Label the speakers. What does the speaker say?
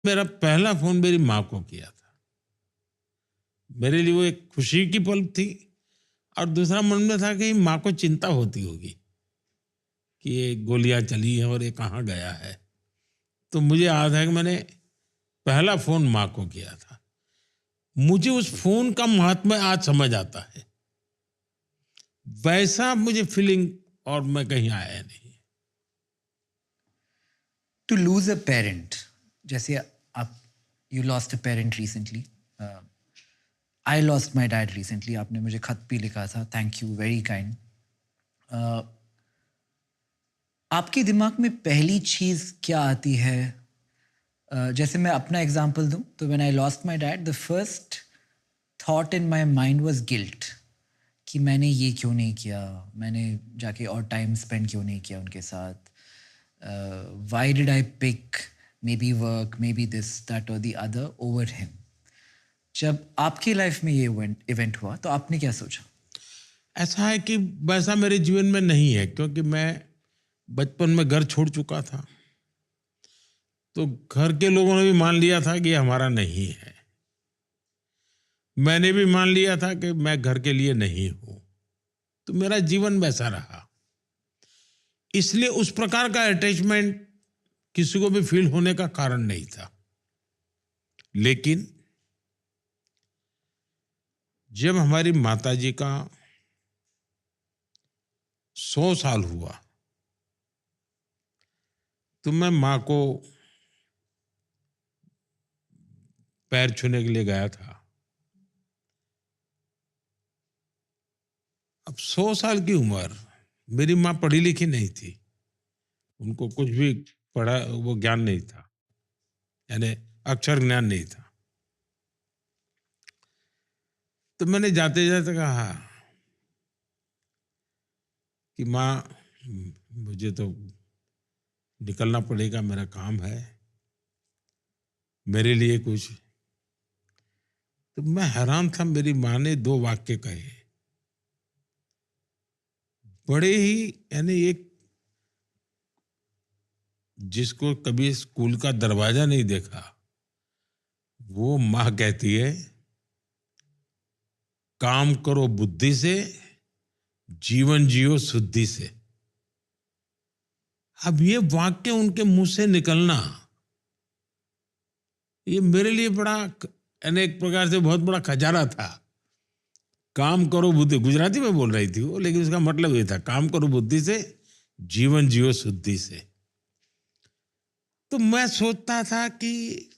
Speaker 1: मेरा पहला फ़ोन मेरी माँ को किया था। मेरे लिए वो एक खुशी की पल थी और दूसरा मन में था कि माँ को चिंता होती होगी कि ये गोलियाँ चली हैं और ये कहाँ गया है। तो मुझे याद है कि मैंने पहला फ़ोन माँ को किया था। मुझे उस फ़ोन का महात्म्य आज समझ आता है। वैसा मुझे फ़ीलिंग और मैं कहीं आया नहीं।
Speaker 2: टू लूज अ पेरेंट, जैसे आप, you lost a parent recently, I lost my dad recently, आपने मुझे खत भी लिखा था, थैंक यू, वेरी काइंड। आपके दिमाग में पहली चीज़ क्या आती है? जैसे मैं अपना एग्जांपल दूं तो when I lost my dad, the first thought in my mind was guilt, कि मैंने ये क्यों नहीं किया, मैंने जाके और टाइम स्पेंड क्यों नहीं किया उनके साथ, why did I pick maybe work, maybe this that or the other over him. जब आपकी लाइफ में ये इवेंट हुआ तो आपने क्या सोचा?
Speaker 1: ऐसा है कि वैसा मेरे जीवन में नहीं है क्योंकि मैं बचपन में घर छोड़ चुका था। तो घर के लोगों ने भी मान लिया था कि ये हमारा नहीं है। मैंने भी मान लिया था कि मैं घर के लिए नहीं हूँ। तो मेरा जीवन वैसा रहा। इसलिए उस प्रकार का अटैचमेंट किसी को भी फ़ील होने का कारण नहीं था। लेकिन जब हमारी माताजी का 100 साल हुआ, तो मैं माँ को पैर छूने के लिए गया था। अब 100 साल की उम्र, मेरी माँ पढ़ी लिखी नहीं थी। उनको कुछ भी पढ़ा वो ज्ञान नहीं था, यानी अक्षर ज्ञान नहीं था। तो मैंने जाते-जाते कहा कि माँ, मुझे तो निकलना पड़ेगा, मेरा काम है, मेरे लिए कुछ। तो मैं हैरान था, मेरी माँ ने 2 वाक्य कहे, बड़े ही, यानी एक जिसको कभी स्कूल का दरवाजा नहीं देखा, वो माँ कहती है, काम करो बुद्धि से, जीवन जियो शुद्धि से। अब ये वाक्य उनके मुँह से निकलना, ये मेरे लिए बड़ा यानी एक प्रकार से बहुत बड़ा खजाना था। काम करो बुद्धि, गुजराती में बोल रही थी वो, लेकिन उसका मतलब ये था, काम करो बुद्धि से, जीवन जियो शुद्धि से। तो मैं सोचता था कि